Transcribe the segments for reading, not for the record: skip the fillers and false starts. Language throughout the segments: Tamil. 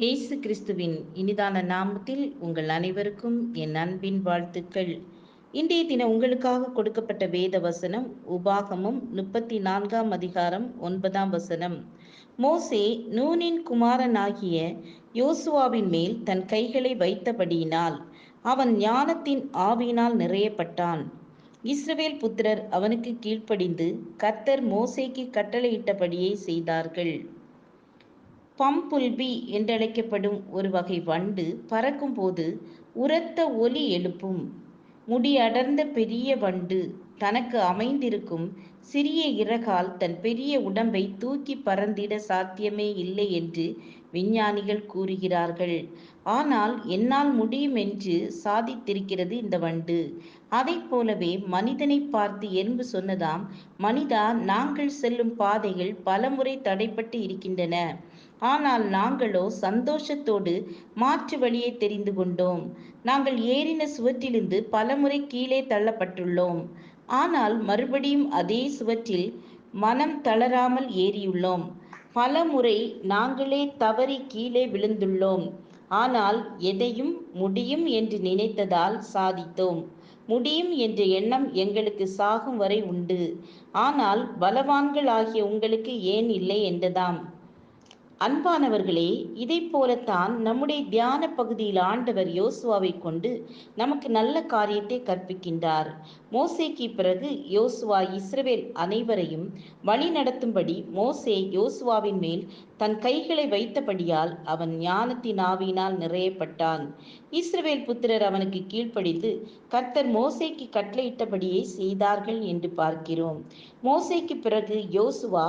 இயேசு கிறிஸ்துவின் இனிதான நாமத்தில் உங்கள் அனைவருக்கும் என் அன்பின் வாழ்த்துக்கள். இன்றைய தினம் உங்களுக்காக கொடுக்கப்பட்ட வேத வசனம் உபாகமம் 34ஆம் அதிகாரம் 9ஆம் வசனம். மோசே நூனின் குமாரனாகிய யோசுவாவின் மேல் தன் கைகளை வைத்தபடியினால் அவன் ஞானத்தின் ஆவியினால் நிறையப்பட்டான். இஸ்ரவேல் புத்திரர் அவனுக்கு கீழ்ப்படிந்து கர்த்தர் மோசேக்கு கட்டளையிட்டபடியே செய்தார்கள். பம்புல்பி என்றழைக்கப்படும் ஒரு வகை வண்டு பறக்கும்போது உரத்த ஒலி எழுப்பும். முடியடர்ந்த பெரிய வண்டு தனக்கு அமைந்திருக்கும் சிறிய இறகால் தன் பெரிய உடம்பை தூக்கி பறந்திட சாத்தியமே இல்லை என்று விஞ்ஞானிகள் கூறுகிறார்கள். ஆனால் என்னால் முடியும் என்று சாதித்திருக்கிறது இந்த வண்டு. அதைப் போலவே மனிதனை பார்த்து எறும்பு சொன்னதாம், மனிதா, நாங்கள் செல்லும் பாதைகள் பலமுறை தடைப்பட்டு இருக்கின்றன. ஆனால் நாங்களோ சந்தோஷத்தோடு மாற்று வழியை தெரிந்து கொண்டோம். நாங்கள் ஏறின சுவற்றிலிருந்து பலமுறை கீழே தள்ளப்பட்டுள்ளோம். ஆனால் மறுபடியும் அதே சுவற்றில் மனம் தளராமல் ஏறியுள்ளோம். பலமுறை நாங்களே தவறி கீழே விழுந்துள்ளோம். ஆனால் எதையும் முடியும் என்று நினைத்ததால் சாதித்தோம். முடியும் என்ற எண்ணம் எங்களுக்கு சாகும் வரை உண்டு. ஆனால் பலவான்கள் ஆகிய உங்களுக்கு ஏன் இல்லை என்றதாம். அன்பானவர்களே, இதைப் போலத்தான் நம்முடைய தியான பகுதியில் ஆண்டவர் யோசுவாவை கொண்டு நமக்கு நல்ல காரியத்தை கற்பிக்கின்றார். மோசேக்கு பிறகு யோசுவா இஸ்ரவேல் அனைவரையும் வழி நடத்தும்படி மோசே யோசுவாவின் மேல் தன் கைகளை வைத்தபடியால் அவன் ஞானத்தின் ஆவியினால் நிறையப்பட்டான். இஸ்ரவேல் புத்திரர் அவனுக்கு கீழ்ப்படிந்து கர்த்தர் மோசேக்கு கட்டளையிட்டபடியே செய்தார்கள் என்று பார்க்கிறோம். மோசேக்கு பிறகு யோசுவா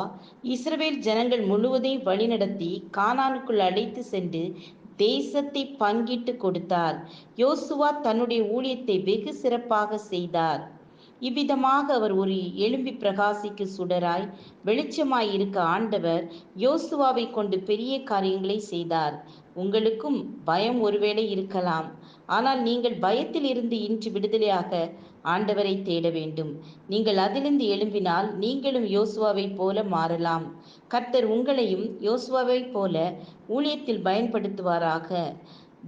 இஸ்ரவேல் ஜனங்கள் முழுவதையும் வழிநடத்தி கானானுக்குள் அழைத்து சென்று தேசத்தை பங்கிட்டு கொடுத்தார். யோசுவா தன்னுடைய ஊழியத்தை வெகு சிறப்பாக செய்தார். இவ்விதமாக அவர் ஒரு எழும்பி பிரகாசிக்கு சுடராய் வெளிச்சமாய் இருக்க ஆண்டவர் யோசுவாவை கொண்டு பெரிய காரியங்களை செய்தார். உங்களுக்கும் பயம் ஒருவேளை இருக்கலாம். ஆனால் நீங்கள் பயத்தில் இருந்து இன்று விடுதலையாக ஆண்டவரை தேட வேண்டும். நீங்கள் அதிலிருந்து எழும்பினால் நீங்களும் யோசுவாவை போல மாறலாம். கர்த்தர் உங்களையும் யோசுவாவை போல ஊழியத்தில் பயன்படுத்துவாராக.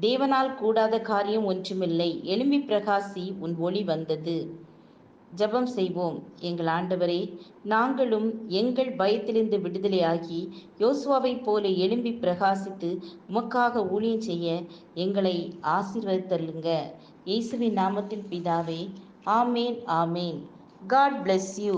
தேவனால் கூடாத காரியம் ஒன்றுமில்லை. எழும்பி பிரகாசி, உன் ஒளி வந்தது. ஜெபம் செய்வோம். எங்கள் ஆண்டவரே, நாங்களும் எங்கள் பயத்திலிருந்து விடுதலையாகி யோசுவாவை போல எழும்பி பிரகாசித்து உமக்காக ஊழியம் செய்ய எங்களை ஆசீர்வதித்தருளுங்க. இயேசுவின் நாமத்தில் பிதாவே, ஆமேன், ஆமேன். God bless you.